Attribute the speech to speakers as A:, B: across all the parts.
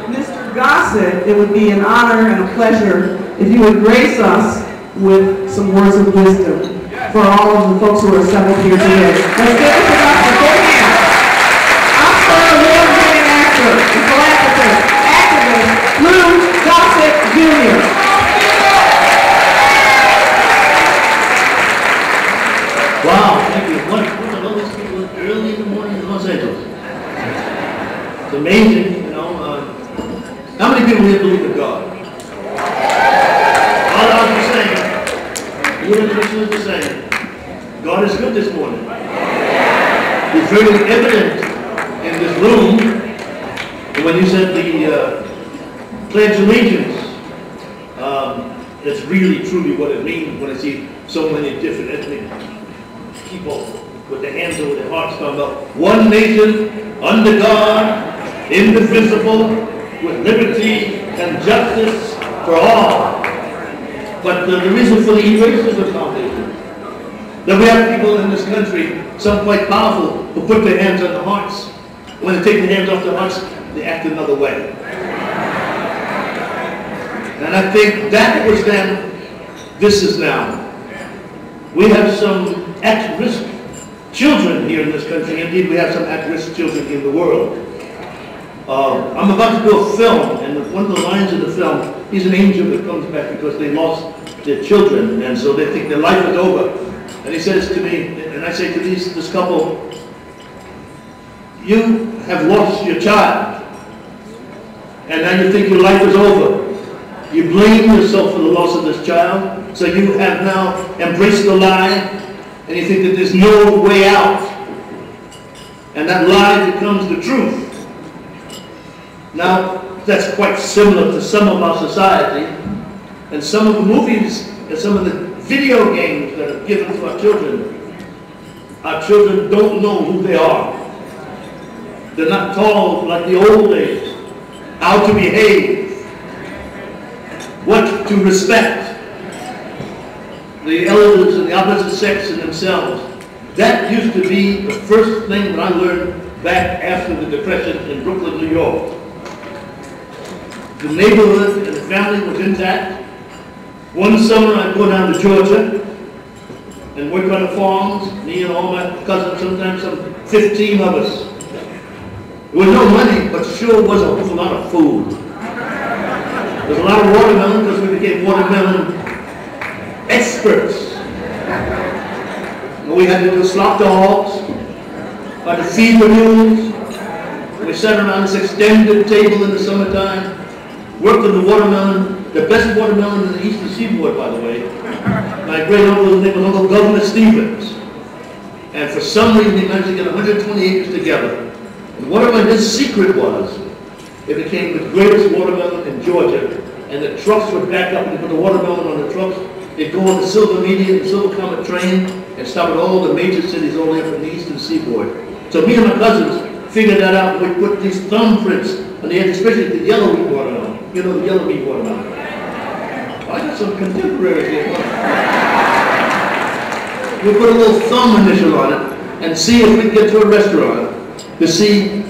A: Mr. Gossett, it would be an honor and a pleasure if you would grace us with some words of wisdom for all of the folks who are assembled here today. Let's give it to Gossett. Go ahead. Oscar award-winning actor and philanthropist, activist, Lou Gossett Jr.
B: Wow, thank you. What are all these people early in the morning in Los Angeles? It's amazing, you know. How many people here believe in God? All I was saying, you and the listeners are saying, God is good this morning. It's very evident in this room. And when you said the Pledge of Allegiance, that's really truly what it means when I see so many different ethnic people with their hands over their hearts talking about one nation, under God, indivisible, with liberty and justice for all. But the reason for the racism foundation, that we have people in this country, some quite powerful, who put their hands on the hearts. When they take their hands off the hearts, they act another way. And I think that was then, this is now. We have some at-risk children here in this country. Indeed, we have some at-risk children in the world. I'm about to do a film, and one of the lines in the film, he's an angel that comes back because they lost their children, and so they think their life is over. And he says to me, and I say to this couple, you have lost your child, and now you think your life is over. You blame yourself for the loss of this child, so you have now embraced the lie, and you think that there's no way out. And that lie becomes the truth. Now, that's quite similar to some of our society, and some of the movies, and some of the video games that are given to our children. Our children don't know who they are. They're not taught like the old days, how to behave, what to respect, the elders and the opposite sex in themselves. That used to be the first thing that I learned back after the Depression in Brooklyn, New York. The neighborhood and the family was intact. One summer I'd go down to Georgia and work on the farms, me and all my cousins, sometimes some 15 of us. There was no money, but sure was a whole lot of food. There was a lot of watermelon because we became watermelon experts. And we had to do slaughter hogs, had to feed the mules. We sat around this extended table in the summertime, worked on the watermelon, the best watermelon in the Eastern Seaboard, by the way. My great uncle, his name was Uncle Governor Stevens. And for some reason, he managed to get 120 acres together. And whatever his secret was, it became the greatest watermelon in Georgia. And the trucks would back up and they put the watermelon on the trucks. They'd go on the Silver Median, the Silver Comet train, and stop at all the major cities all the way from the Eastern Seaboard. So me and my cousins figured that out. We put these thumbprints on the edge, especially the yellow wheat watermelon. You know the yellow wheat watermelon. I got some contemporaries here. We put a little thumb initial on it and see if we could get to a restaurant to see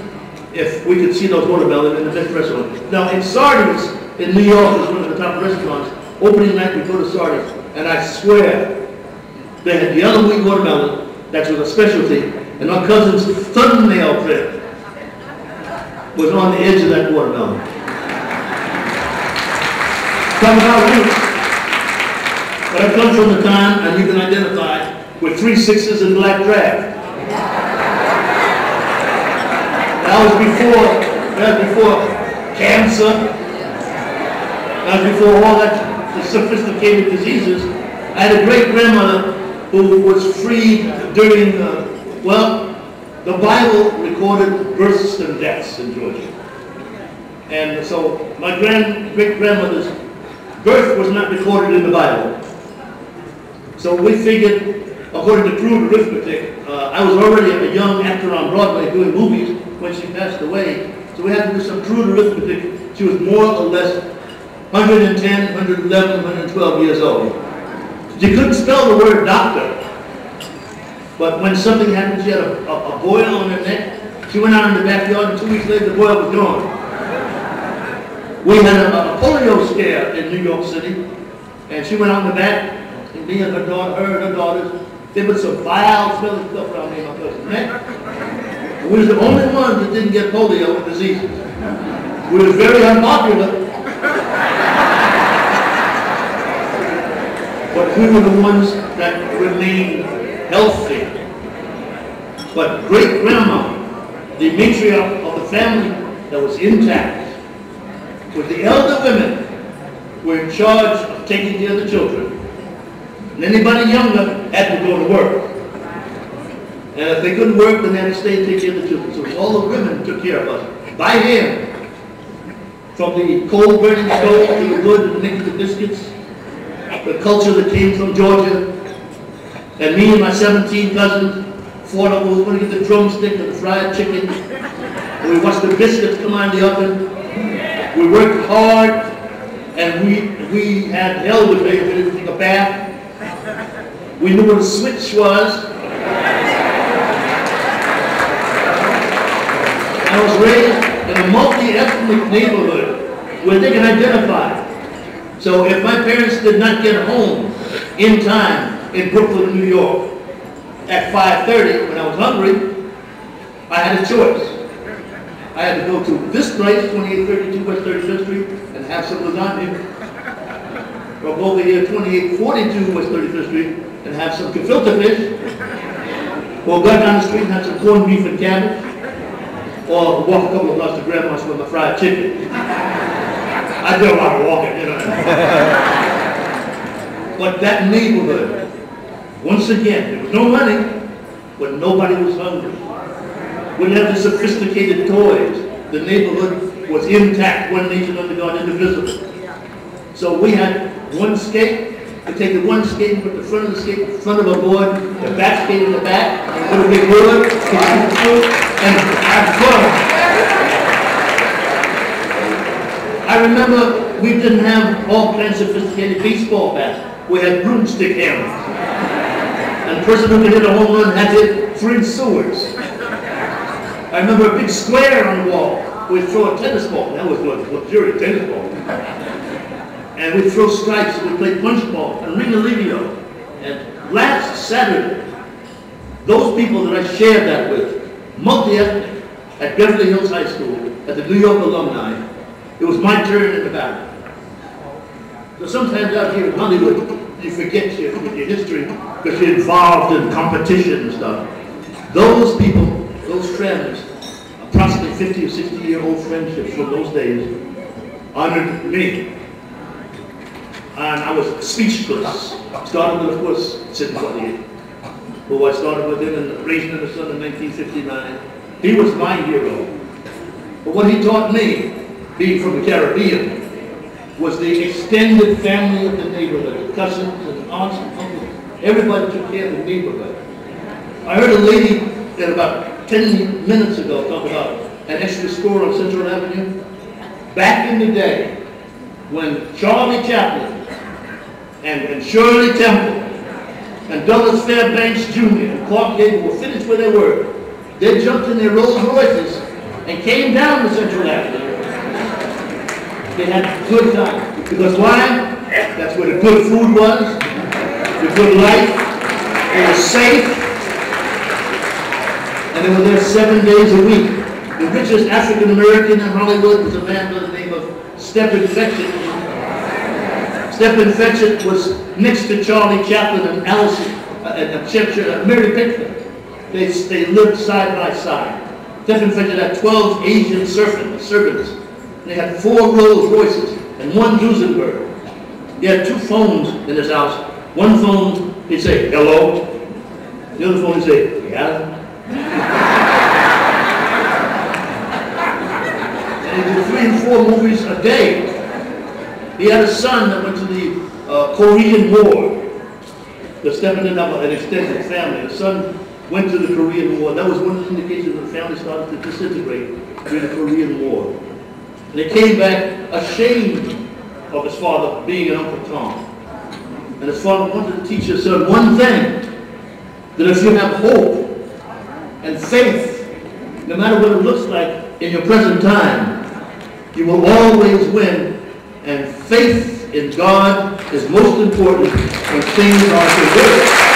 B: if we could see those watermelon in the best restaurant. Now in Sardis, in New York, is one of the top restaurants. Opening night we go to Sardis, and I swear they had yellow wheat watermelon, that was a specialty, and my cousin's thumbnail print was on the edge of that watermelon. Talking about roots. But I come from the time, and you can identify, with 3 6s and black drag. That was before cancer. That was before all that, the sophisticated diseases. I had a great-grandmother who was freed during, well, the Bible recorded births and deaths in Georgia. And so my great-grandmother's birth was not recorded in the Bible. So we figured, according to crude arithmetic, I was already a young actor on Broadway doing movies when she passed away. So we had to do some crude arithmetic. She was more or less 110, 111, 112 years old. She couldn't spell the word doctor. But when something happened, she had a boil on her neck. She went out in the backyard, and 2 weeks later, the boil was gone. We had a polio scare in New York City, and she went out in the back, and me and her daughters, they put some vile smelling stuff around me and my cousin's neck. And we was the only ones that didn't get polio and diseases. We were very unpopular, but we were the ones that remained healthy. But great-grandma, the matriarch of the family that was intact, with the elder women were in charge of taking care of the children. And anybody younger had to go to work. And if they couldn't work, then they had to stay and take care of the children. So all the women took care of us by hand. From the coal burning stove to the wood and making the biscuits, the culture that came from Georgia. And me and my 17 cousins fought over who was going to get the drumstick and the fried chicken. And we watched the biscuits come out of the oven. We worked hard, and we had hell with me if we didn't take a bath. We knew what a switch was. I was raised in a multi-ethnic neighborhood where they can identify. So if my parents did not get home in time in Brooklyn, New York, at 5:30 when I was hungry, I had a choice. I had to go to this place, 2832 West 35th Street, and have some lasagna. Or go over here, 2842 West 35th Street, and have some gefilte fish. Or go down the street and have some corned beef and cabbage. Or walk a couple of blocks to Grandma's with my fried chicken. I did a lot of walking, you know. But that neighborhood, once again, there was no money, but nobody was hungry. We didn't have the sophisticated toys. The neighborhood was intact, one nation under God, indivisible. So we had one skate. We take the one skate and put the front of the skate in front of a board, the back skate in the back, and put a big wood, and have fun. I remember we didn't have all kinds of sophisticated baseball bats. We had broomstick hammers. And the person who could hit a home run had to hit 3 sewers. I remember a big square on the wall. We'd throw a tennis ball. That was luxurious tennis ball. And we'd throw stripes, and we'd play punch ball and ring-a-lingio. And last Saturday, those people that I shared that with, multi-ethnic, at Beverly Hills High School, at the New York alumni, it was my turn in the battle. So sometimes out here in Hollywood, you forget your history because you're involved in competition and stuff. Those people, those friends, approximately 50 or 60-year-old friendships from those days, honored me. And I was speechless. Started with, of course, Sidney Poitier, who I started with him in Raising in the Sun in 1959. He was my hero. But what he taught me, being from the Caribbean, was the extended family of the neighborhood, cousins and aunts and uncles. Everybody took care of the neighborhood. I heard a lady that about 10 minutes ago talk about an extra store on Central Avenue. Back in the day, when Charlie Chaplin and Shirley Temple and Douglas Fairbanks Jr. and Clark Gable were finished where they were, they jumped in their Rolls Royces and came down to Central Avenue. They had a good time. Because why? That's where the good food was, the good life, it was safe, and they were there 7 days a week. The richest African American in Hollywood was a man by the name of Stephen Fetchit. Stephen Fetchit was next to Charlie Chaplin and Mary Pickford. They lived side by side. Stephen Fetchit had 12 Asian servants. They had 4 Rolls Royces and 1 Duesenberg. He had 2 phones in his house. One phone, he'd say, hello. The other phone, he'd say, yeah. And he did 3 and 4 movies a day. He had a son that went to the Korean War. Because Stephen didn't have an extended family. The son went to the Korean War. That was one of the indications that the family started to disintegrate during the Korean War. And he came back ashamed of his father being an Uncle Tom. And his father wanted to teach his son one thing, that if you have hope and faith, no matter what it looks like in your present time, You will always win, and faith in God is most important when things are to work.